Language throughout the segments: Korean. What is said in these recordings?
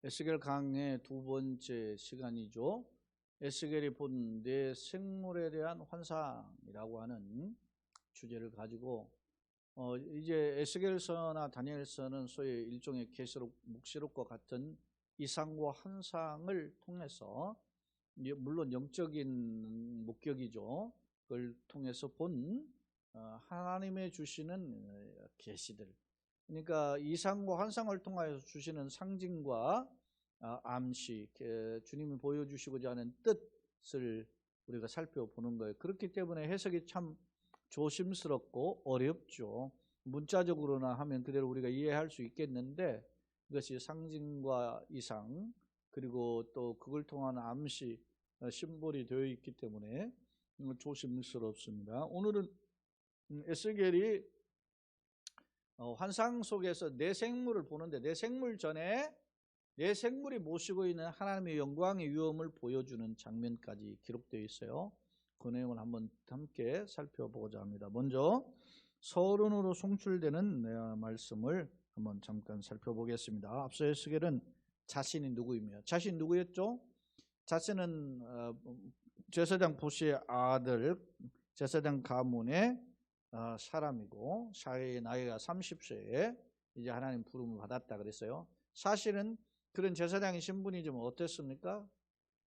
에스겔 강의 두 번째 시간이죠. 에스겔이 본 내 생물에 대한 환상이라고 하는 주제를 가지고 이제 에스겔서나 다니엘서는 소위 일종의 계시록, 묵시록과 같은 이상과 환상을 통해서 물론 영적인 목격이죠. 그걸 통해서 본 하나님의 주시는 계시들. 그러니까 이상과 환상을 통하여 주시는 상징과 암시, 주님이 보여주시고자 하는 뜻을 우리가 살펴보는 거예요. 그렇기 때문에 해석이 참 조심스럽고 어렵죠. 문자적으로나 하면 그대로 우리가 이해할 수 있겠는데 이것이 상징과 이상 그리고 또 그걸 통한 암시, 심볼이 되어 있기 때문에 조심스럽습니다. 오늘은 에스겔이 환상 속에서 내 생물을 보는데 내 생물 전에 내 생물이 모시고 있는 하나님의 영광의 위엄을 보여주는 장면까지 기록되어 있어요. 그 내용을 한번 함께 살펴보고자 합니다. 먼저 서론으로 송출되는 말씀을 한번 잠깐 살펴보겠습니다. 앞서 에스겔은 자신이 누구이며, 자신이 누구였죠? 자신은 제사장 부시의 아들, 제사장 가문의 사람이고 사회의 나이가 30세에 이제 하나님 부름을 받았다 그랬어요. 사실은 그런 제사장의 신분이 좀 어땠습니까?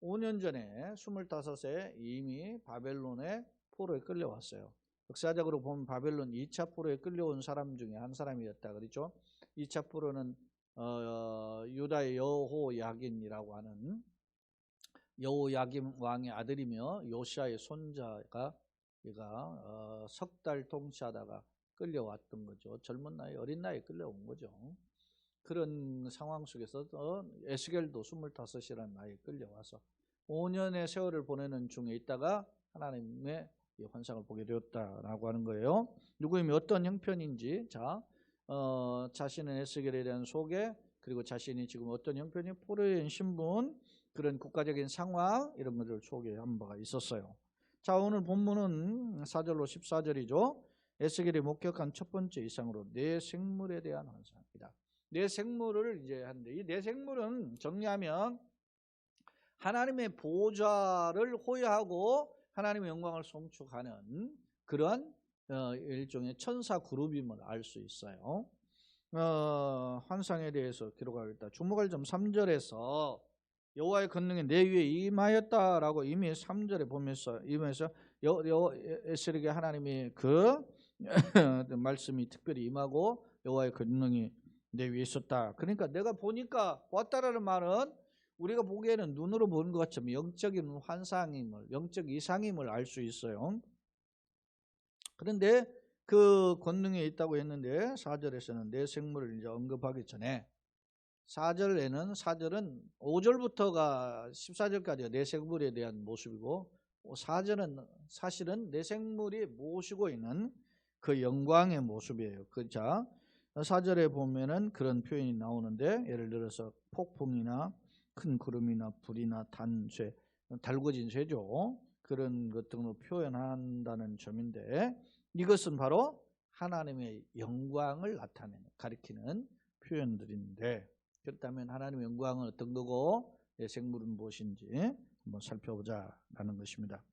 5년 전에 25세 이미 바벨론의 포로에 끌려왔어요. 역사적으로 보면 바벨론 2차 포로에 끌려온 사람 중에 한 사람이었다 그랬죠. 2차 포로는 유다의 여호야긴이라고 하는 여호야긴 왕의 아들이며 요시아의 손자가 얘가 석 달 통치하다가 끌려왔던 거죠. 젊은 나이, 어린 나이에 끌려온 거죠. 그런 상황 속에서 에스겔도 25이라는 나이에 끌려와서 5년의 세월을 보내는 중에 있다가 하나님의 환상을 보게 되었다라고 하는 거예요. 누구임이 어떤 형편인지, 자신의 에스겔에 대한 소개, 그리고 자신이 지금 어떤 형편이 포로인 신분, 그런 국가적인 상황 이런 것들을 소개한 바가 있었어요. 자, 오늘 본문은 4절로 14절이죠. 에스겔이 목격한 첫 번째 이상으로 내 생물에 대한 환상입니다. 내 생물을 이제 하는데, 이 내 생물은 정리하면 하나님의 보좌를 호위하고 하나님의 영광을 송축하는 그런 일종의 천사 그룹임을 알 수 있어요. 환상에 대해서 기록하겠다. 주목할 점 3절에서 여호와의 권능이 내 위에 임하였다라고 이미 3절에 보면서 에스겔에게 하나님이 그 말씀이 특별히 임하고 여호와의 권능이 내 위에 있었다. 그러니까 내가 보니까 보았다라는 말은 우리가 보기에는 눈으로 보는 것 같지만 영적인 환상임을, 영적 이상임을 알 수 있어요. 그런데 그 권능이 있다고 했는데 4절에서는 내 생물을 이제 언급하기 전에 4절은 5절부터가 14절까지가 내 생물에 대한 모습이고 4절은 사실은 내 생물이 모시고 있는 그 영광의 모습이에요. 자, 4절에 보면은 그런 표현이 나오는데 예를 들어서 폭풍이나 큰 구름이나 불이나 단쇠, 달궈진 쇠죠. 그런 것 등으로 표현한다는 점인데 이것은 바로 하나님의 영광을 나타내는, 가리키는 표현들인데 그렇다면 하나님의 영광은 어떤 거고 내 생물은 무엇인지 한번 살펴보자라는 것입니다.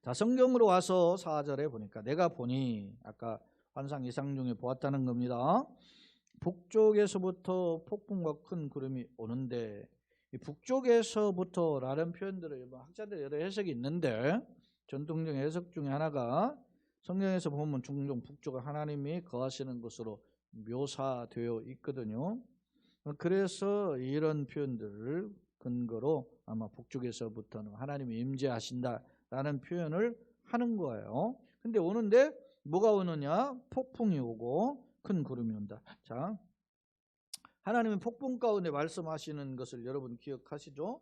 자, 성경으로 와서 4절에 보니까 내가 보니 아까 환상 이상 중에 보았다는 겁니다. 북쪽에서부터 폭풍과 큰 구름이 오는데 이 북쪽에서부터라는 표현들을 학자들 여러 해석이 있는데 전통적 해석 중에 하나가 성경에서 보면 종종 북쪽은 하나님이 거하시는 곳으로 묘사되어 있거든요. 그래서 이런 표현들을 근거로 아마 북쪽에서부터는 하나님이 임재하신다라는 표현을 하는 거예요. 근데 오는데 뭐가 오느냐? 폭풍이 오고 큰 구름이 온다. 자, 하나님은 폭풍 가운데 말씀하시는 것을 여러분 기억하시죠?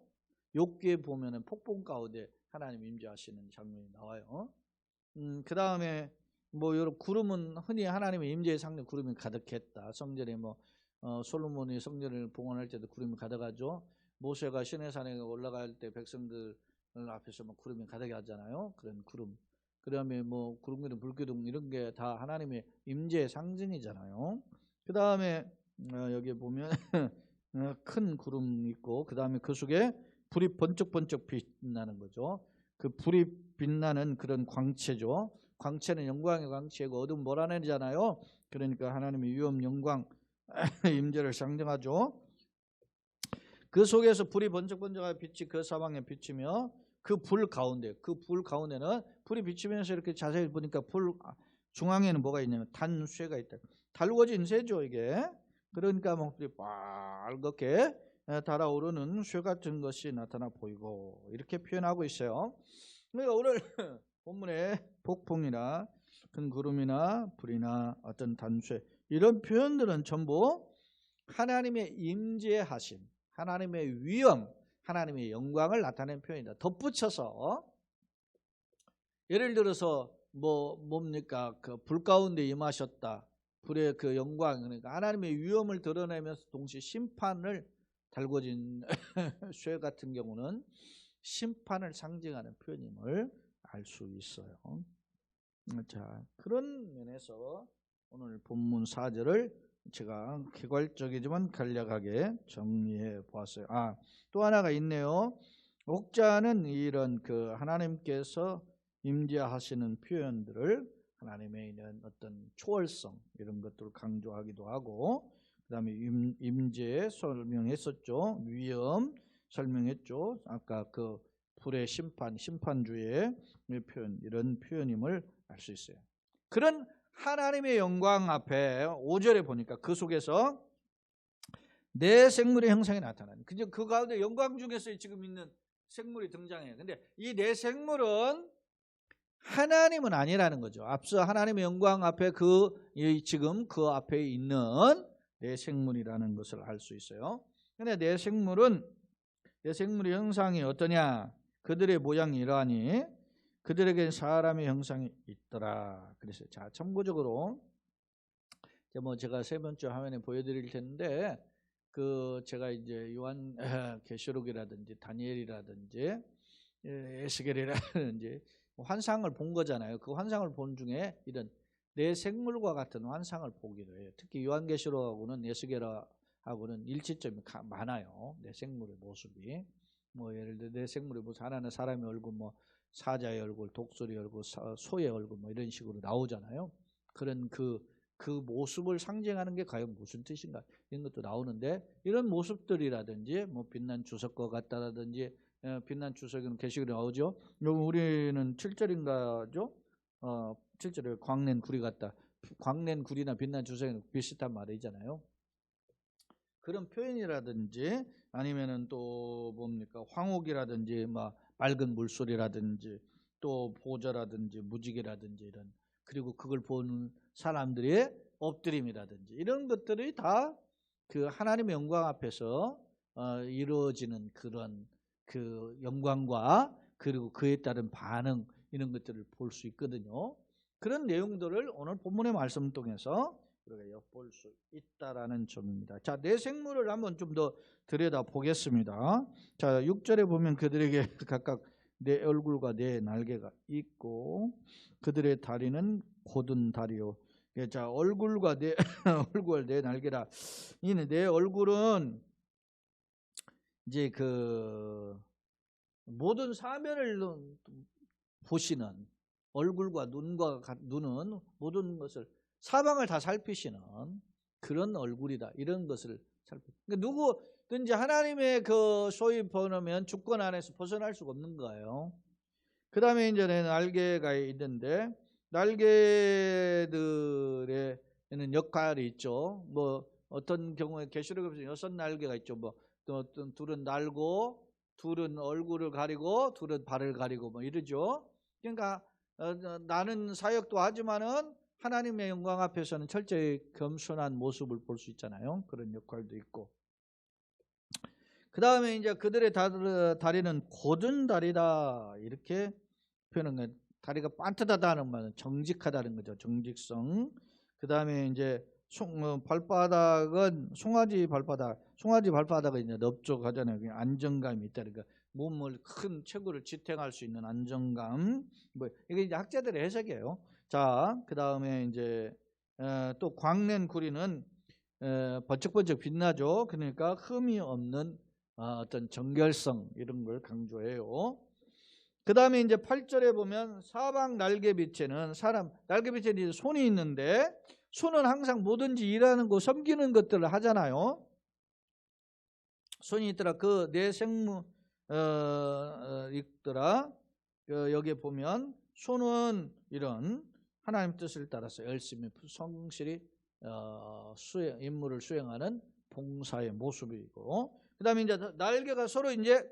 욥기에 보면은 폭풍 가운데 하나님 임재하시는 장면이 나와요. 그 다음에 뭐 여러 구름은 흔히 하나님의 임재의 상징 구름이 가득했다. 성전에 솔로몬이 성전을 봉헌할 때도 구름이 가득하죠. 모세가 시내산에 올라갈 때 백성들 앞에서 구름이 가득하잖아요. 그런 구름. 그다음에 구름기둥, 불기둥 이런 게 다 하나님의 임재의 상징이잖아요. 그 다음에 여기 보면 큰 구름이 있고 그 다음에 그 속에 불이 번쩍번쩍 빛나는 거죠. 그 불이 빛나는 그런 광채죠. 광채는 영광의 광채고 어둠 몰아내잖아요. 그러니까 하나님의 위엄, 영광, 임재를 상징하죠. 그 속에서 불이 번쩍번쩍하게 빛이 그 사방에 비치며 그 불 가운데는 불이 비치면서 이렇게 자세히 보니까 불 중앙에는 뭐가 있냐면 단쇠가 있다. 달궈진 쇠죠 이게. 그러니까 뭐 빨갛게 달아오르는 쇠 같은 것이 나타나 보이고 이렇게 표현하고 있어요. 그러니까 오늘 본문에 폭풍이나 큰 구름이나 불이나 어떤 단쇠 이런 표현들은 전부 하나님의 임재하심, 하나님의 위엄, 하나님의 영광을 나타내는 표현이다. 덧붙여서 예를 들어서 뭡니까? 그 불 가운데 임하셨다. 불의 그 영광, 그러니까 하나님의 위엄을 드러내면서 동시에 심판을 달궈진 쇠 같은 경우는 심판을 상징하는 표현임을 알 수 있어요. 자, 그런 면에서 오늘 본문 4절을 제가 개괄적이지만 간략하게 정리해 보았어요. 또 하나가 있네요. 목자는 이런 그 하나님께서 임재하시는 표현들을 하나님의 있는 어떤 초월성 이런 것들을 강조하기도 하고 그다음에 임재 설명했었죠. 위엄 설명했죠. 아까 그 불의 심판주의 표현 이런 표현임을 알 수 있어요. 그런 하나님의 영광 앞에 5절에 보니까 그 속에서 내 생물의 형상이 나타나는 그 가운데 영광 중에서 지금 있는 생물이 등장해요. 근데 이 내 생물은 하나님은 아니라는 거죠. 앞서 하나님의 영광 앞에 지금 그 앞에 있는 내 생물이라는 것을 알 수 있어요. 근데 내 생물의 형상이 어떠냐? 그들의 모양이 이러하니 그들에게 사람의 형상이 있더라. 그래서 자, 참고적으로 제가 세 번째 화면에 보여드릴 텐데 제가 이제 요한 계시록이라든지 다니엘이라든지 에스겔이라든지 환상을 본 거잖아요. 그 환상을 본 중에 이런 내 생물과 같은 환상을 보기도 해요. 특히 요한계시록하고는 에스겔하고는 일치점이 많아요. 내 생물의 모습이 예를 들어 내 생물의 모습 하나는 사람의 얼굴, 사자의 얼굴, 독수리 얼굴, 소의 얼굴 이런 식으로 나오잖아요. 그런 그 모습을 상징하는 게 과연 무슨 뜻인가 이런 것도 나오는데 이런 모습들이라든지 빛난 주석과 같다라든지 빛난 주석은 계시록에 나오죠. 우리는 7절인가죠? 7절에 광낸 구리 같다. 광낸 구리나 빛난 주석은 비슷한 말이잖아요. 그런 표현이라든지 아니면은 또 뭡니까? 황옥이라든지 맑은 물소리라든지 또 보좌라든지 무지개라든지 이런 그리고 그걸 보는 사람들의 엎드림이라든지 이런 것들이 다 그 하나님의 영광 앞에서 이루어지는 그런 그 영광과 그리고 그에 따른 반응 이런 것들을 볼 수 있거든요. 그런 내용들을 오늘 본문의 말씀 통해서 우리가 엿볼 수 있다라는 점입니다. 자, 내 생물을 한번 좀 더 들여다 보겠습니다. 자, 6절에 보면 그들에게 각각 내 얼굴과 내 날개가 있고 그들의 다리는 곧은 다리요. 자, 얼굴과 내 얼굴 내 날개라. 이는 내 얼굴은 이제 그 모든 사면을 보시는 얼굴과 눈은 모든 것을 사방을 다 살피시는 그런 얼굴이다. 이런 것을 그러니까 누구든지 하나님의 그 소위 보면 주권 안에서 벗어날 수가 없는 거예요. 그 다음에 이제 날개가 있는데 날개들에는 역할이 있죠. 어떤 경우에 계시록에 6날개가 있죠. 또 어떤 둘은 날고 둘은 얼굴을 가리고 둘은 발을 가리고 이러죠. 그러니까 나는 사역도 하지만은 하나님의 영광 앞에서는 철저히 겸손한 모습을 볼 수 있잖아요. 그런 역할도 있고. 그 다음에 이제 그들의 다리는 곧은 다리다 이렇게 표현한 거예요. 다리가 반듯하다는 말은 정직하다는 거죠. 정직성. 그 다음에 이제 발바닥은 송아지 발바닥은 이제 넓적하잖아요. 그냥 안정감이 있다. 그러니까 몸을 큰 체구를 지탱할 수 있는 안정감. 이게 이제 학자들의 해석이에요. 자, 그 다음에 이제 또 광낸 구리는 번쩍번쩍 빛나죠. 그러니까 흠이 없는 어떤 정결성 이런 걸 강조해요. 그 다음에 이제 8절에 보면 사방 날개빛에는 사람, 날개빛에는 손이 있는데 손은 항상 뭐든지 일하는 거 섬기는 것들을 하잖아요. 손이 있더라. 그 내 생물 있더라. 여기에 보면 손은 이런 하나님 뜻을 따라서 열심히 성실히 임무를 수행하는 봉사의 모습이고, 그 다음에 이제 날개가 서로 이제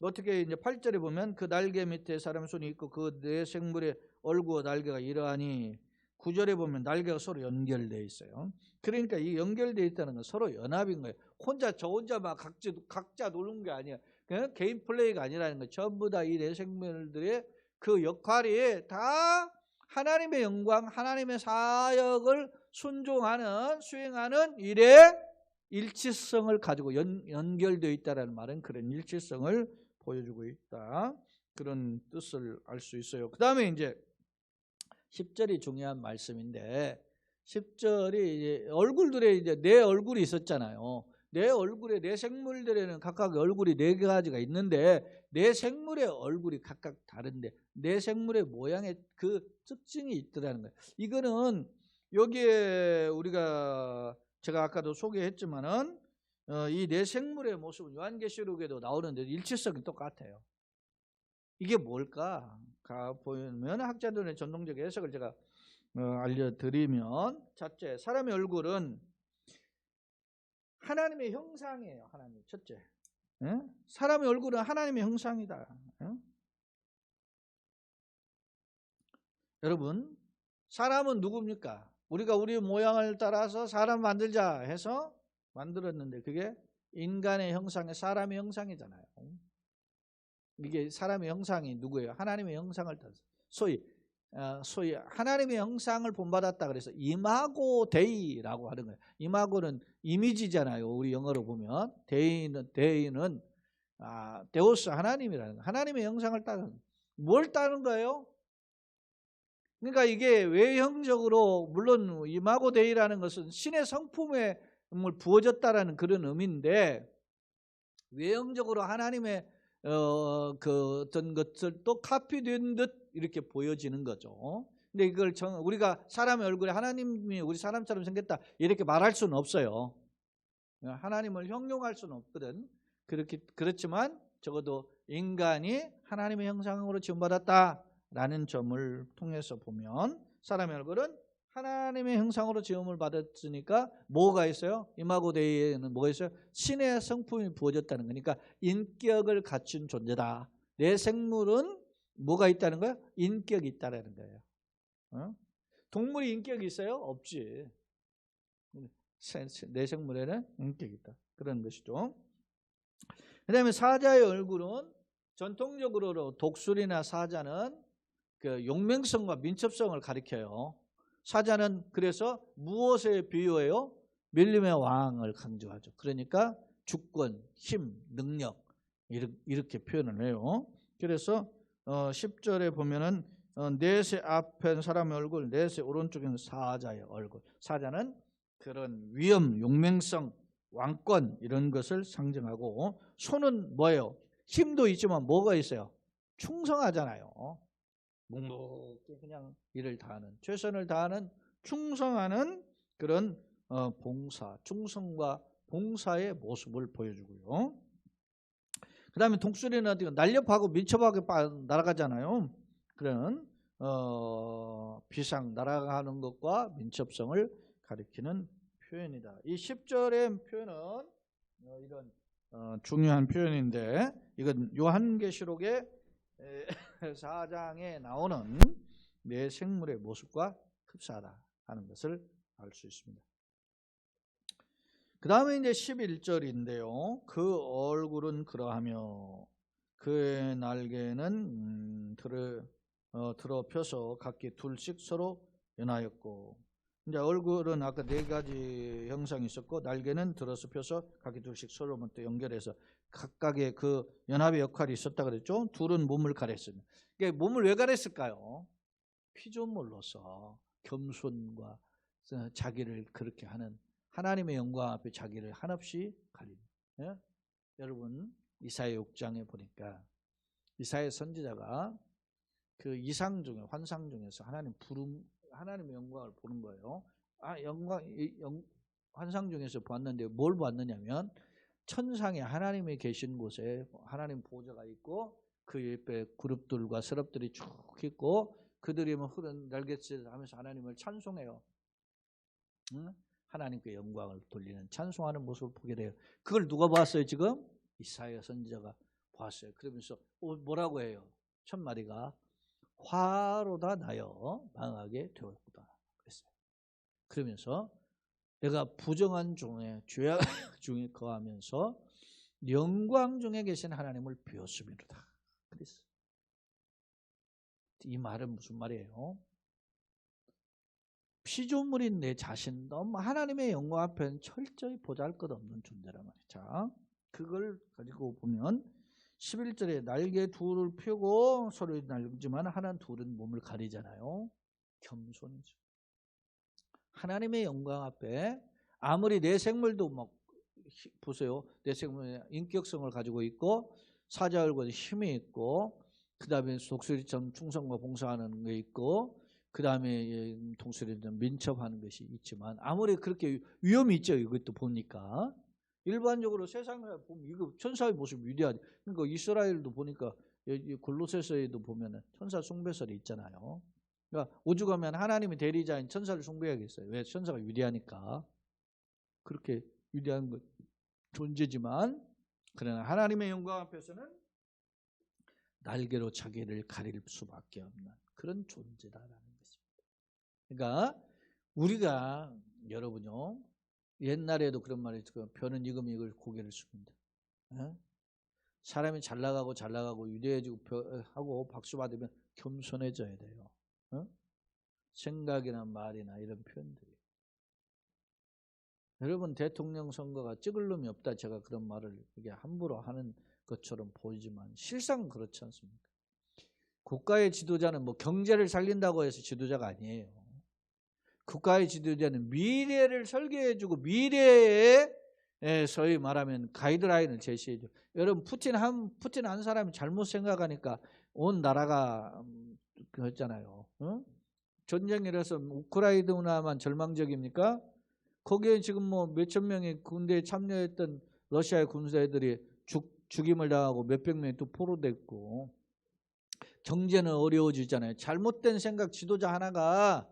어떻게 이제 8절에 보면 그 날개 밑에 사람의 손이 있고 그 네 생물의 얼굴과 날개가 이러하니, 9절에 보면 날개가 서로 연결되어 있어요. 그러니까 이 연결되어 있다는 건 서로 연합인 거예요. 저 혼자 막 각자 노는 게 아니야. 그냥 개인 플레이가 아니라는 거예요. 전부 다 이 네 생물들의 그 역할이 다 하나님의 영광, 하나님의 사역을 순종하는, 수행하는 일의 일치성을 가지고 연결되어 있다는 말은 그런 일치성을 보여주고 있다. 그런 뜻을 알 수 있어요. 그 다음에 이제 10절이 중요한 말씀인데, 10절이 이제 얼굴들에 이제 네 얼굴이 있었잖아요. 네 얼굴에 네 생물들에는 각각 얼굴이 네 가지가 있는데 네 생물의 얼굴이 각각 다른데 네 생물의 모양의 그 특징이 있더라는 거예요. 이거는 여기에 제가 아까도 소개했지만은 이 네 생물의 모습은 요한계시록에도 나오는데 일치성이 똑같아요. 이게 뭘까? 보면 학자들의 전통적 해석을 제가 알려드리면, 첫째, 사람의 얼굴은 하나님의 형상이에요. 하나님. 첫째, 사람의 얼굴은 하나님의 형상이다. 여러분, 사람은 누굽니까? 우리가 우리 모양을 따라서 사람 만들자 해서 만들었는데 그게 인간의 형상의 사람의 형상이잖아요. 이게 사람의 형상이 누구예요? 하나님의 형상을 따라서 소위 하나님의 형상을 본받았다 그래서 이마고 데이라고 하는 거예요. 이마고는 이미지잖아요. 우리 영어로 보면 데이는 데오스 하나님이라는 거예요. 하나님의 형상을 따르는, 뭘 따르는 거예요? 그러니까 이게 외형적으로, 물론 이마고 데이라는 것은 신의 성품에 부어졌다라는 그런 의미인데, 외형적으로 하나님의 그 어떤 것들도 카피된 듯 이렇게 보여지는 거죠. 근데 이걸 우리가 사람의 얼굴에 하나님이 우리 사람처럼 생겼다 이렇게 말할 수는 없어요. 하나님을 형용할 수는 없거든. 그렇지만 적어도 인간이 하나님의 형상으로 지음받았다라는 점을 통해서 보면 사람의 얼굴은 하나님의 형상으로 지음을 받았으니까 뭐가 있어요? 이마고 데이에는 뭐가 있어요? 신의 성품이 부어졌다는 거니까 인격을 갖춘 존재다. 내 생물은 뭐가 있다는 거예요? 인격이 있다는 거예요. 동물이 인격이 있어요? 없지. 내 생물에는 인격이 있다. 그런 것이죠. 그 다음에 사자의 얼굴은 전통적으로 독수리나 사자는 그 용맹성과 민첩성을 가리켜요. 사자는 그래서 무엇에 비유해요? 밀림의 왕을 강조하죠. 그러니까 주권, 힘, 능력 이렇게 표현을 해요. 그래서 10절에 보면은 넷의 앞엔 사람의 얼굴, 넷의 오른쪽에는 사자의 얼굴. 사자는 그런 위엄, 용맹성, 왕권 이런 것을 상징하고, 손은 뭐예요? 힘도 있지만 뭐가 있어요? 충성하잖아요. 묵묵히 그냥 일을 다하는, 최선을 다하는, 충성하는 그런 봉사, 충성과 봉사의 모습을 보여주고요. 그 다음에 독수리는 날렵하고 민첩하게 날아가잖아요. 그런 비상 날아가는 것과 민첩성을 가리키는 표현이다. 이 10절의 표현은 이런 중요한 표현인데, 이건 요한계시록의 4장에 나오는 내 생물의 모습과 흡사하다 하는 것을 알 수 있습니다. 그 다음에 이제 11절인데요. 그 얼굴은 그러하며 그의 날개는 들어 펴서 각기 둘씩 서로 연하였고, 이제 얼굴은 아까 네 가지 형상이 있었고, 날개는 들어서 펴서 각기 둘씩 서로 또 연결해서 각각의 그 연합의 역할이 있었다 그랬죠. 둘은 몸을 가렸습니다. 그러니까 몸을 왜 가렸을까요? 피조물로서 겸손과 자기를 그렇게 하는 하나님의 영광 앞에 자기를 한없이 가립니다. 예? 여러분 이사야 6장에 보니까 이사야 선지자가 그 이상 중에 환상 중에서 하나님의 영광을 보는 거예요. 환상 중에서 봤는데 뭘 봤느냐면 천상에 하나님이 계신 곳에 하나님 보좌가 있고 그 옆에 그룹들과 서럽들이 쭉 있고 그들이 흐른 날갯짓을 하면서 하나님을 찬송해요. 응? 하나님께 영광을 돌리는 찬송하는 모습을 보게 돼요. 그걸 누가 봤어요 지금? 이사야 선지자가 봤어요. 그러면서 뭐라고 해요? 첫 마디가 화로 다 나여 망하게 되었구나 그랬어요. 그러면서 내가 부정한 중에 죄악 중에 거하면서 영광 중에 계신 하나님을 비웠음이로다 그랬어요. 이 말은 무슨 말이에요? 피조물인 내 자신도 하나님의 영광 앞에는 철저히 보잘것없는 존재란 말이에요. 자, 그걸 가지고 보면 11절에 날개 둘을 펴고 서로 날지만 하나 둘은 몸을 가리잖아요. 겸손이죠. 하나님의 영광 앞에 아무리 내 생물도 막 보세요. 내 생물의 인격성을 가지고 있고 사자열과 힘이 있고 그 다음에 독수리처럼 충성과 봉사하는 게 있고 그 다음에 독수리처럼 민첩하는 것이 있지만 아무리 그렇게 위험이 있죠. 이것도 보니까 일반적으로 세상에 보면 이거 천사의 모습 위대하지. 그러니까 이스라엘도 보니까 골로새서에도 보면은 천사 숭배설이 있잖아요. 그러니까 오죽하면 하나님의 대리자인 천사를 숭배하겠어요. 왜? 천사가 위대하니까. 그렇게 위대한 것 존재지만 그러나 하나님의 영광 앞에서는 날개로 자기를 가릴 수밖에 없는 그런 존재다라는 것입니다. 그러니까 우리가 여러분요 옛날에도 그런 말이 있어요. 벼는 익으면 익을 고개를 숙인다. 사람이 잘 나가고 위대해지고 하고 박수 받으면 겸손해져야 돼요. 생각이나 말이나 이런 표현들이. 여러분 대통령 선거가 찍을 놈이 없다. 제가 그런 말을 이게 함부로 하는 것처럼 보이지만 실상은 그렇지 않습니까? 국가의 지도자는 뭐 경제를 살린다고 해서 지도자가 아니에요. 국가의 지도자는 미래를 설계해주고 미래에 소위 말하면 가이드라인을 제시해줘. 여러분 푸틴 한 사람이 잘못 생각하니까 온 나라가 그랬잖아요. 전쟁이라서 우크라이나만 절망적입니까? 거기에 지금 뭐 몇천 명의 군대에 참여했던 러시아의 군사들이 죽임을 당하고 몇백 명이 또 포로됐고 경제는 어려워지잖아요. 잘못된 생각 지도자 하나가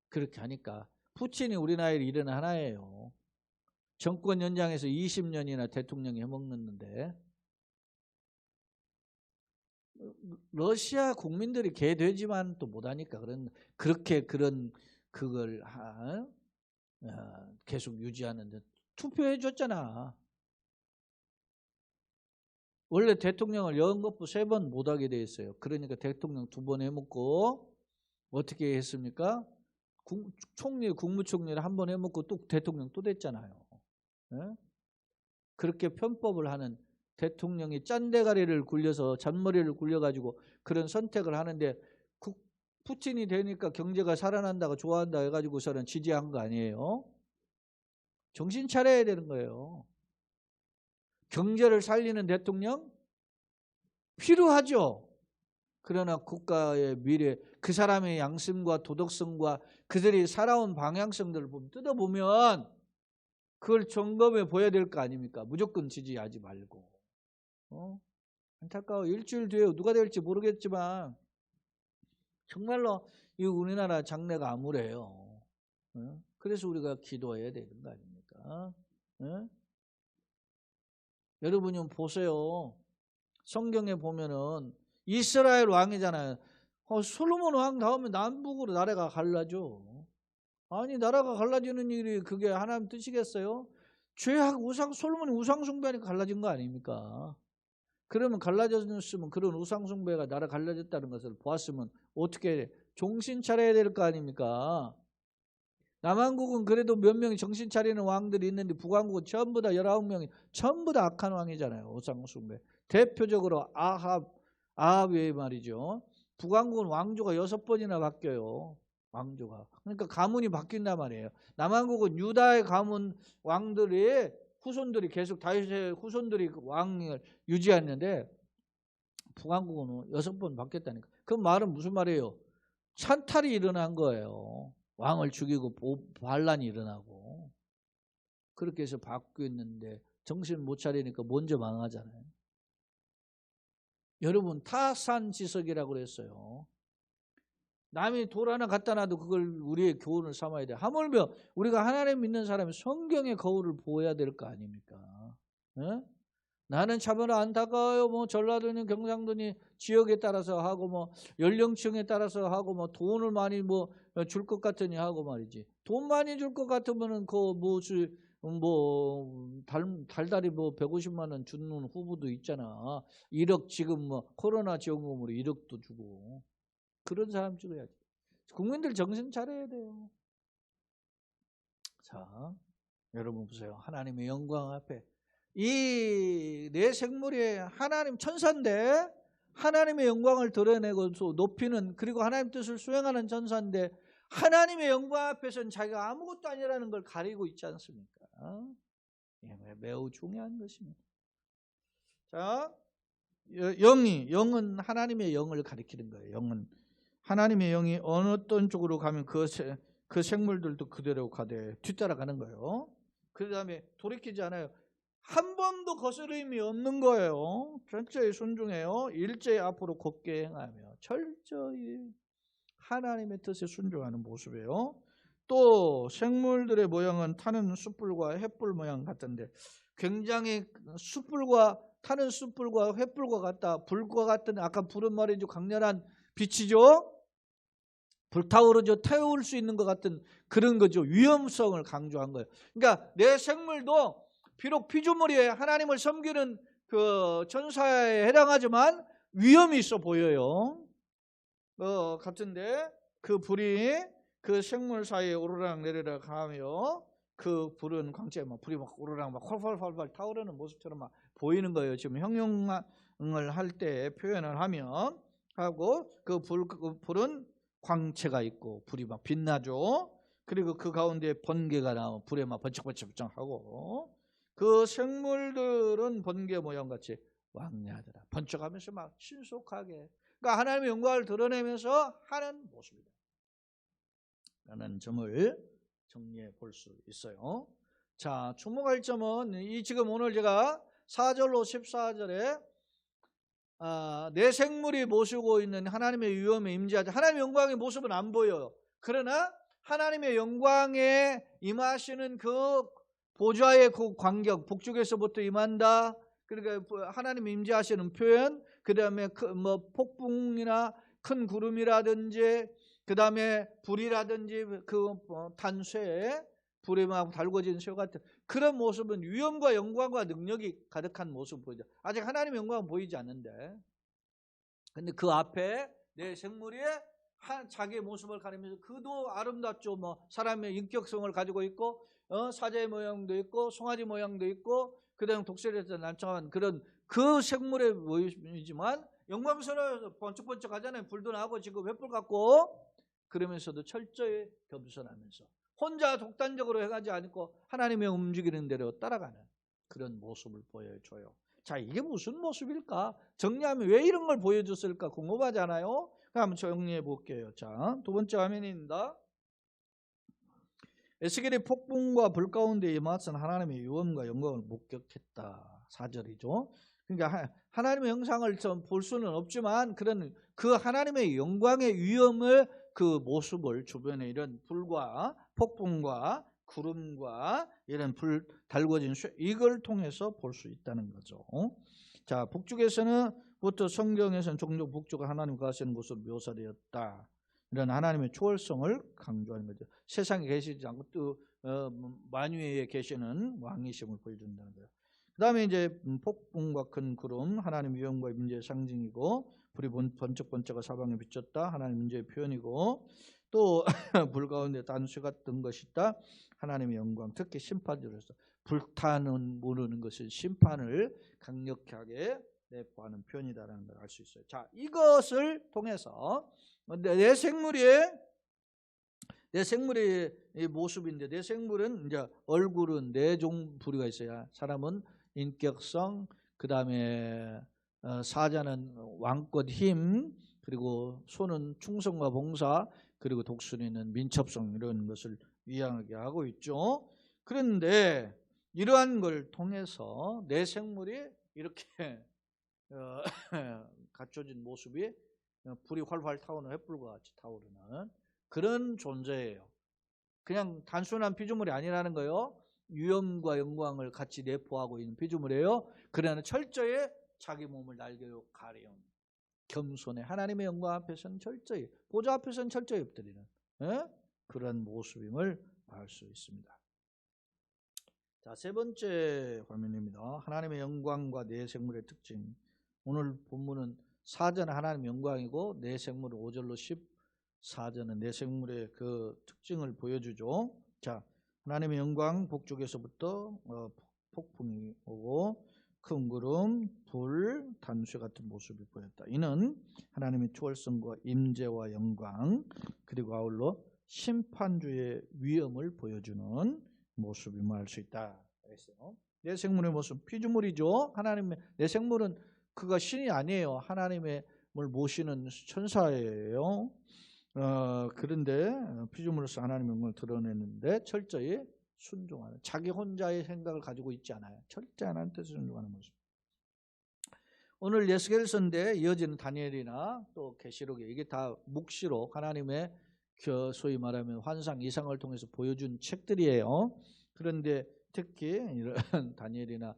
그렇게 하니까 푸틴이 우리 나라의 일은 하나예요. 정권 연장해서 20년이나 대통령이 해먹는데 러시아 국민들이 개되지만 또 못하니까 그걸 계속 유지하는데 투표해 줬잖아. 원래 대통령을 연거푸 3번 못하게 돼 있어요. 그러니까 대통령 2번 해먹고 어떻게 했습니까? 국무총리를 1번 해먹고 또 대통령 또 됐잖아요. 그렇게 편법을 하는 대통령이 짠대가리를 굴려서 잔머리를 굴려가지고 그런 선택을 하는데 푸틴이 되니까 경제가 살아난다고 좋아한다 해가지고서는 지지한 거 아니에요? 정신 차려야 되는 거예요. 경제를 살리는 대통령 필요하죠. 그러나 국가의 미래, 그 사람의 양심과 도덕성과 그들이 살아온 방향성들을 뜯어보면 그걸 점검해 보여야 될 거 아닙니까? 무조건 지지하지 말고. 안타까워. 일주일 뒤에 누가 될지 모르겠지만 정말로 이 우리나라 장래가 암울해요. 그래서 우리가 기도해야 되는 거 아닙니까? 여러분이 보세요. 성경에 보면은 이스라엘 왕이잖아요. 솔로몬 왕 다음에 남북으로 나라가 갈라져. 아니 나라가 갈라지는 일이 그게 하나님 뜻이겠어요? 죄악 솔로몬이 우상 숭배하니까 갈라진 거 아닙니까? 그러면 갈라졌으면 그런 우상 숭배가 나라 갈라졌다는 것을 보았으면 어떻게 정신 차려야 될 거 아닙니까? 남한국은 그래도 몇 명이 정신 차리는 왕들이 있는데 북한국은 전부 다 19명이 전부 다 악한 왕이잖아요. 우상 숭배. 대표적으로 아합 외에 말이죠. 북한국은 왕조가 6번이나 바뀌어요. 왕조가. 그러니까 가문이 바뀐단 말이에요. 남한국은 유다의 가문 왕들이 후손들이 계속 다윗의 후손들이 왕을 유지했는데 북한국은 6번 바뀌었다니까. 그 말은 무슨 말이에요? 찬탈이 일어난 거예요. 왕을 죽이고 반란이 일어나고. 그렇게 해서 바뀌었는데 정신 못 차리니까 먼저 망하잖아요. 여러분 타산지석이라고 그랬어요. 남이 돌 하나 갖다 놔도 그걸 우리의 교훈을 삼아야 돼. 하물며 우리가 하나님 믿는 사람이 성경의 거울을 보여야 될 거 아닙니까? 에? 나는 참으로 안타까워요. 뭐 전라도니 경상도니 지역에 따라서 하고 뭐 연령층에 따라서 하고 뭐 돈을 많이 뭐 줄 것 같으니 하고 말이지. 돈 많이 줄 것 같으면은 그 달달이 뭐 150만 원 주는 후보도 있잖아. 1억 지금 뭐 코로나 지원금으로 1억도 주고. 그런 사람 찍어야지. 국민들 정신 차려야 돼요. 자, 여러분 보세요. 하나님의 영광 앞에 이 내 생물이 하나님 천사인데 하나님의 영광을 드러내고 높이는 그리고 하나님 뜻을 수행하는 천사인데 하나님의 영광 앞에서는 자기가 아무것도 아니라는 걸 가리고 있지 않습니까? 매우 중요한 것입니다. 자, 영은 하나님의 영을 가리키는 거예요. 영은 하나님의 영이 어느 어떤 쪽으로 가면 그 생물들도 그대로 가되 뒤따라가는 거예요. 그 다음에 돌이키지 않아요. 한 번도 거스름이 없는 거예요. 철저히 순종해요. 일제히 앞으로 곱게 행하며 철저히 하나님의 뜻에 순종하는 모습이에요. 또 생물들의 모양은 타는 숯불과 횃불 모양 같은데 굉장히 숯불과 타는 숯불과 횃불과 같다. 불과 같은 아까 불은 말이죠. 강렬한 빛이죠. 불타오르죠. 태울 수 있는 것 같은 그런 거죠. 위험성을 강조한 거예요. 그러니까 내 생물도 비록 피조물이 하나님을 섬기는 그 천사에 해당하지만 위험이 있어 보여요. 같은데 그 불이 그 생물 사이에 오르락 내리락 하며 그 불은 광채에 막 불이 막 오르락 막 펄펄펄펄 타오르는 모습처럼 막 보이는 거예요. 지금 형용을 할 때 표현을 하면 하고 그 불은 광채가 있고 불이 막 빛나죠. 그리고 그 가운데 번개가 나오고 불에 막 번쩍번쩍하고 그 생물들은 번개 모양 같이 왕래하더라. 번쩍하면서 막 신속하게. 그러니까 하나님의 영광을 드러내면서 하는 모습이다. 라는 점을 정리해 볼 수 있어요. 자, 주목할 점은 이 지금 오늘 제가 4절로 14절에 내 생물이 모시고 있는 하나님의 위엄에 임재하자. 하나님의 영광의 모습은 안 보여요. 그러나 하나님의 영광에 임하시는 그 보좌의 그 광경, 북쪽에서부터 임한다. 그러니까 하나님 임재하시는 표현, 그 다음에 뭐 폭풍이나 큰 구름이라든지, 그 다음에 불이라든지 그 탄쇠, 불에 막 달궈진 쇠 같은 그런 모습은 위엄과 영광과 능력이 가득한 모습을 보이죠. 아직 하나님의 영광은 보이지 않는데, 근데 그 앞에 내 생물이 자기의 모습을 가리면서 그도 아름답죠. 뭐 사람의 인격성을 가지고 있고 사자의 모양도 있고 송아지 모양도 있고 그다음 독수리에서 난청한 그런 그 생물의 모습이지만 영광스러워서 번쩍번쩍하잖아요. 불도 나고 지금 횃불 같고 그러면서도 철저히 겸손하면서 혼자 독단적으로 해가지 않고 하나님의 움직이는 대로 따라가는 그런 모습을 보여줘요. 자, 이게 무슨 모습일까? 정리하면 왜 이런 걸 보여줬을까 궁금하잖아요. 한번 정리해 볼게요. 자, 두 번째 화면입니다. 에스겔이 폭풍과 불 가운데 임하신 하나님의 유엄과 영광을 목격했다. 4절이죠. 그러니까 하나님의 형상을 볼 수는 없지만 그런 그 하나님의 영광의 위엄을 그 모습을 주변에 이런 불과 폭풍과 구름과 이런 불 달궈진 쇠 이걸 통해서 볼 수 있다는 거죠. 자, 북쪽에서는 부터 성경에서는 종종 북쪽을 하나님 가시는 곳으로 묘사되었다. 이런 하나님의 초월성을 강조하는 거죠. 세상에 계시지 않고 또 만유에 계시는 왕이심을 보여준다는 거예요. 그 다음에 이제 폭풍과 큰 구름, 하나님의 위엄과 임재의 상징이고 불이 번쩍번쩍 사방에 비쳤다. 하나님 임재의 표현이고 또 불 가운데 단수 같은 것이 있다. 하나님의 영광, 특히 심판으로서 불타는 모르는 것은 심판을 강력하게 내포하는 표현이다라는 걸 알 수 있어요. 자, 이것을 통해서 내 생물이 내 생물의 이 모습인데, 내 생물은 이제 얼굴은 네 종 부류가 있어요. 사람은 인격성, 그 다음에 사자는 왕권 힘, 그리고 소는 충성과 봉사, 그리고 독수리는 민첩성, 이런 것을 위하게 하고 있죠. 그런데 이러한 걸 통해서 내 생물이 이렇게 갖춰진 모습이 불이 활활 타오르는 횃불과 같이 타오르는 그런 존재예요. 그냥 단순한 피조물이 아니라는 거예요. 위엄과 영광을 같이 내포하고 있는 피조물이에요. 그러나 철저히 자기 몸을 날개로 가려운 겸손해 하나님의 영광 앞에서는 철저히, 보좌 앞에서는 철저히 엎드리는 그런 모습임을 알 수 있습니다. 자, 세 번째 화면입니다. 하나님의 영광과 내 생물의 특징. 오늘 본문은 4절은 하나님의 영광이고 내 생물은 5절로 14절은 내 생물의 그 특징을 보여주죠. 자, 하나님의 영광 북쪽에서부터 폭풍이 오고 큰 구름, 불, 단수 같은 모습이 보였다. 이는 하나님의 초월성과 임재와 영광, 그리고 아울러 심판주의 위엄을 보여주는 모습임을 알 수 있다. 그랬어요. 내 생물의 모습, 피조물이죠. 하나님의, 내 생물은 그가 신이 아니에요. 하나님의 뭘 모시는 천사예요. 그런데 피조물로서 하나님의 영광을 드러내는데 철저히 순종하는, 자기 혼자의 생각을 가지고 있지 않아요. 철저히 하나님 뜻에 순종하는 모습. 오늘 예스겔서인데 이어지는 다니엘이나 또 계시록에 이게 다 묵시록, 하나님의 소위 말하면 환상, 이상을 통해서 보여준 책들이에요. 그런데 특히 이런 다니엘이나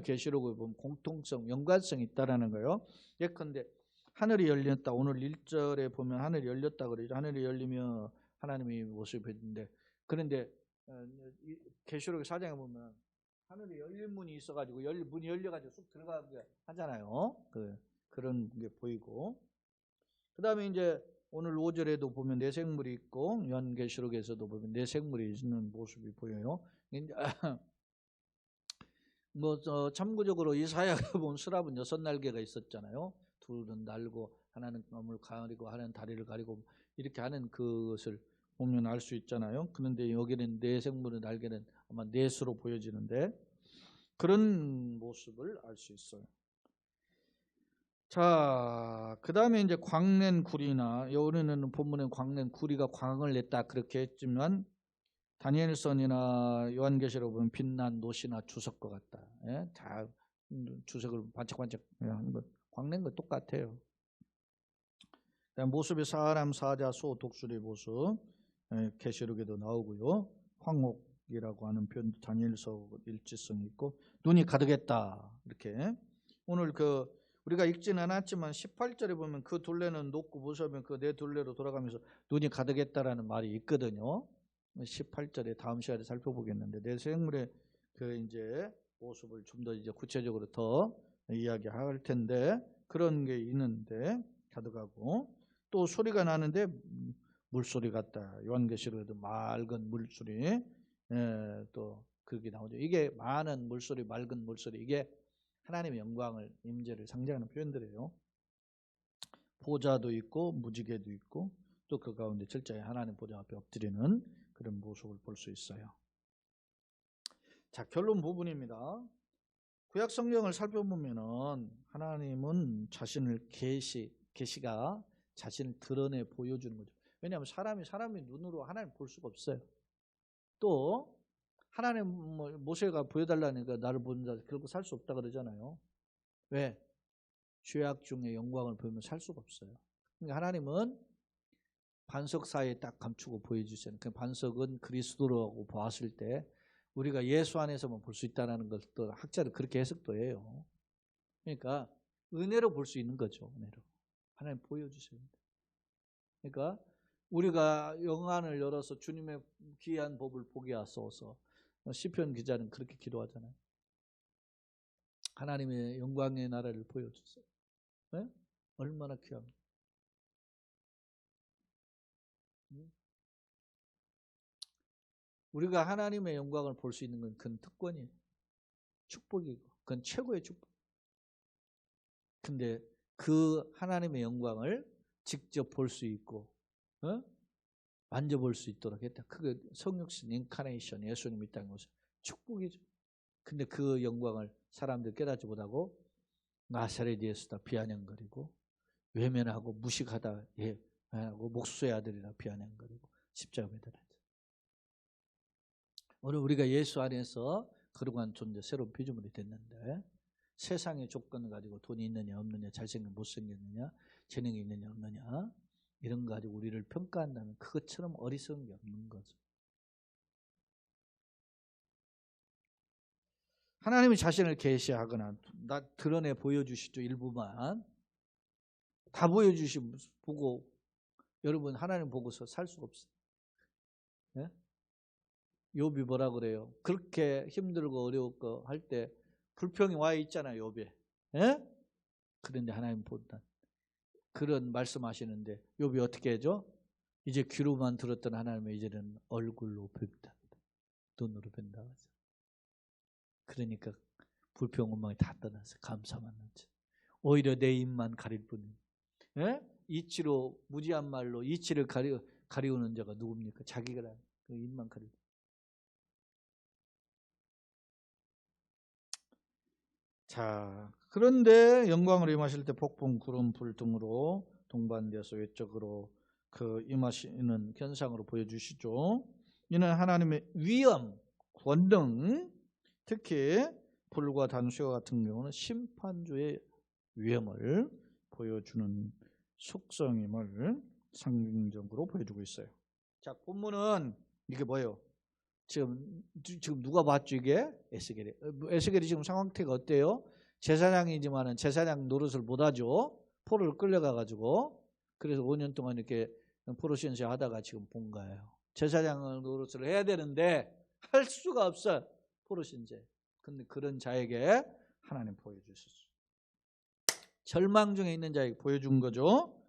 계시록을 보면 공통성, 연관성이 있다라는 거예요. 예컨대 하늘이 열렸다. 오늘 1절에 보면 하늘이 열렸다 그러죠. 하늘이 열리면 하나님의 모습이 보이는데, 그런데 계시록의 4장에 보면 하늘이 열린 문이 있어가지고 문이 열려가지고 쑥 들어가게 하잖아요. 그런 게 보이고, 그 다음에 이제 오늘 5절에도 보면 내 생물이 있고, 요한계시록에서도 보면 내 생물이 있는 모습이 보여요. 참고적으로 이사야가 본 스랍은 6날개가 있었잖아요. 둘은 날고 하나는 몸을 가리고 하나는 다리를 가리고 이렇게 하는 그것을 보면 알 수 있잖아요. 그런데 여기는 내 생물의 날개는 아마 넷으로 보여지는데 그런 모습을 알 수 있어요. 자, 그 다음에 이제 광낸 구리나, 여기는 본문에 광낸 구리가 광을 냈다 그렇게 했지만 다니엘서나 요한계시록 보면 빛난 노시나 주석과 같다. 예? 다 주석을 반짝반짝 하는 것, 광낸 것 똑같아요. 모습이 사람, 사자, 소, 독수리 모습, 계시록에도 나오고요. 황옥이라고 하는 표현, 다니엘서 일치성이 있고, 눈이 가득했다 이렇게. 오늘 우리가 읽지는 않았지만 18절에 보면 그 둘레는 높고 무서우면 그 네 둘레로 돌아가면서 눈이 가득했다라는 말이 있거든요. 18절에 다음 시간에 살펴보겠는데, 내 생물의 이제 모습을 좀 더 이제 구체적으로 더 이야기할 텐데, 그런 게 있는데 가득하고, 또 소리가 나는데 물소리 같다. 요한계시록에도 맑은 물소리, 또 그렇게 나오죠. 이게 많은 물소리, 맑은 물소리, 이게 하나님의 영광을, 임재를 상징하는 표현들이에요. 보좌도 있고 무지개도 있고 또 그 가운데 철저히 하나님 보좌 앞에 엎드리는 그런 모습을 볼 수 있어요. 자, 결론 부분입니다. 구약 성경을 살펴보면은 하나님은 자신을 계시가 자신을 드러내 보여주는 거죠. 왜냐하면 사람이 눈으로 하나님 볼 수가 없어요. 또 하나님 모세가 보여달라니까 나를 보는 자 결국 살 수 없다 그러잖아요. 왜? 죄악 중에 영광을 보이면 살 수가 없어요. 그러니까 하나님은 반석 사이에 딱 감추고 보여주세요. 그 반석은 그리스도라고 보았을 때 우리가 예수 안에서만 볼 수 있다는 것도 학자들 그렇게 해석도 해요. 그러니까 은혜로 볼 수 있는 거죠. 은혜로. 하나님 보여주세요. 그러니까 우리가 영안을 열어서 주님의 귀한 법을 보게 하소서. 시편 기자는 그렇게 기도하잖아요. 하나님의 영광의 나라를 보여주세요. 네? 얼마나 귀합니까? 우리가 하나님의 영광을 볼 수 있는 건 그건 특권이에요. 축복이고 그건 최고의 축복. 근데 그 하나님의 영광을 직접 볼 수 있고 만져볼 수 있도록 했다. 그게 성육신 인카네이션, 예수님이 이 땅에 오셔 축복이죠. 근데 그 영광을 사람들 깨닫지 못하고 나사렛 예수다 비아냥거리고 외면하고 무식하다 하고 목수의 아들이라 비아냥거리고 십자가 매달았죠. 오늘 우리가 예수 안에서 거룩한 존재, 새로운 피조물이 됐는데 세상의 조건 가지고 돈이 있느냐 없느냐, 잘생긴 못생겼느냐, 재능이 있느냐 없느냐 이런 거 가지고 우리를 평가한다면 그것처럼 어리석은 게 없는 거죠. 하나님이 자신을 계시하거나 드러내 보여주시죠. 일부만 다 보여주시면 보고 여러분 하나님 보고서 살 수가 없어요. 네? 욥이 뭐라 그래요? 그렇게 힘들고 어려웠고 할 때 불평이 와 있잖아요. 욥에. 네? 그런데 하나님 본다. 그런 말씀하시는데 욥이 어떻게 해죠? 이제 귀로만 들었던 하나님의 이제는 얼굴로 뵙다. 눈으로 뵌다. 그러니까 불평 원망이 다 떠나서 감사만 하죠. 오히려 내 입만 가릴 뿐이에요. 예? 이치로 무지한 말로 이치를 가리우는 자가 누굽니까? 자기가 그 입만 가리우. 자, 그런데 영광을 임하실 때 폭풍, 구름, 불 등으로 동반되어서 외적으로 그 임하시는 현상으로 보여주시죠. 이는 하나님의 위엄, 권능, 특히 불과 단수와 같은 경우는 심판주의 위엄을 보여주는 속성임을 상징적으로 보여주고 있어요. 자, 본문은 이게 뭐예요? 지금 누가 봤죠 이게? 에스겔이. 에스겔이 지금 상황태가 어때요? 제사장이지만은 제사장 노릇을 못하죠. 포로를 끌려가가지고 그래서 5년 동안 이렇게 포로 신세 하다가 지금 본 거예요. 제사장 노릇을 해야 되는데 할 수가 없어. 포로 신세. 근데 그런 자에게 하나님 보여주셨어요. 절망 중에 있는 자에게 보여준 거죠.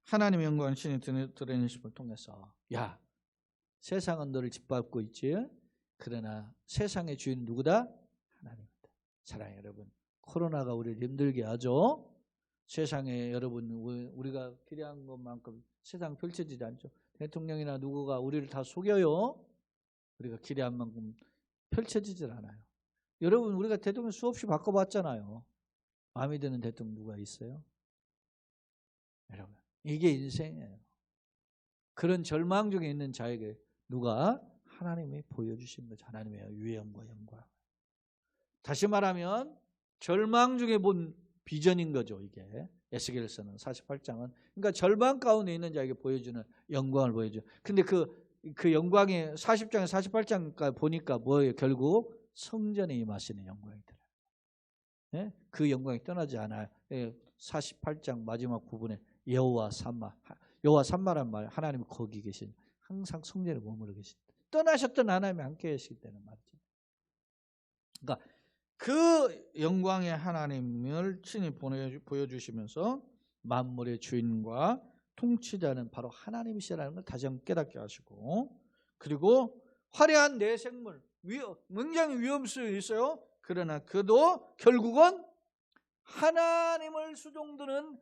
하나님의 영광 신이 드러내심을 통해서 야, 세상은 너를 짓밟고 있지. 그러나 세상의 주인은 누구다? 하나님이다. 사랑해요 여러분. 코로나가 우리를 힘들게 하죠. 세상에 여러분 우리가 기대한 것만큼 세상 펼쳐지지 않죠. 대통령이나 누구가 우리를 다 속여요. 우리가 기대한 만큼 펼쳐지질 않아요. 여러분 우리가 대통령 수없이 바꿔봤잖아요. 마음에 드는 대통령 누가 있어요? 여러분 이게 인생이에요. 그런 절망 중에 있는 자에게 누가? 하나님이 보여주신 거죠. 하나님의 위엄과 영광. 다시 말하면 절망 중에 본 비전인 거죠. 이게 에스겔서는 48장은 그러니까 절망 가운데 있는 자에게 보여주는 영광을 보여줘. 근데 그 영광이 40장에 48장까지 보니까 뭐예요? 결국 성전에 임하시는 영광이 들어요. 네? 그 영광이 떠나지 않아요. 48장 마지막 부분에 여호와 삼마. 여호와 삼마란 말 하나님이 거기 계신 항상 성전에 머무르 계신다. 떠나셨던 하나님이 함께 계시기 때문에 말이죠. 그러니까 그 영광의 하나님을 친히 보여주시면서 만물의 주인과 통치자는 바로 하나님이시라는 걸 다시 한번 깨닫게 하시고 그리고 화려한 내생물 굉장히 위험성이 있어요. 그러나 그도 결국은 하나님을 수종드는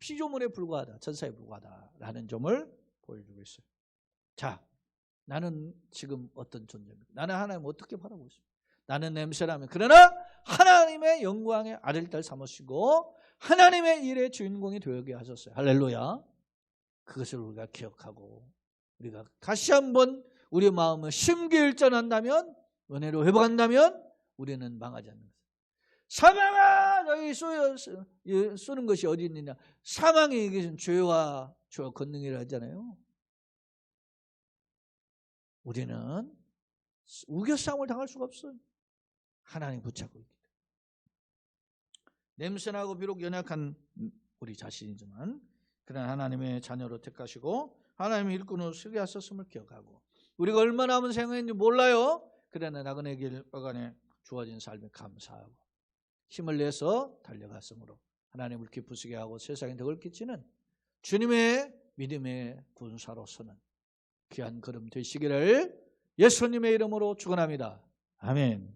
피조물에 불과하다. 천사에 불과하다라는 점을 보여주고 있어요. 자, 나는 지금 어떤 존재입니까? 나는 하나님을 어떻게 바라보고 있습니까? 나는 냄새라면 그러나 하나님의 영광의 아들 딸 삼으시고 하나님의 일의 주인공이 되게 하셨어요. 할렐루야. 그것을 우리가 기억하고 우리가 다시 한번 우리의 마음을 심기일전한다면 은혜로 회복한다면 우리는 망하지 않는 것입니다. 사망아 너희 쏘는 것이 어디 있느냐. 사망이 이것은 죄와 권능이라 하잖아요. 우리는 우겨싸움을 당할 수가 없어요. 하나님 붙잡고 있기 때문에. 냄새나고 비록 연약한 우리 자신이지만 그러나 하나님의 자녀로 택하시고 하나님의 일꾼으로 쓰게 하셨음을 기억하고 우리가 얼마나 남은 생애인지 몰라요. 그러나 나그네 길 어간에 주어진 삶에 감사하고 힘을 내서 달려갔으므로 하나님을 기쁘시게 하고 세상에 덕을 끼치는 주님의 믿음의 군사로서는 귀한 걸음 되시기를 예수님의 이름으로 축원합니다. 아멘.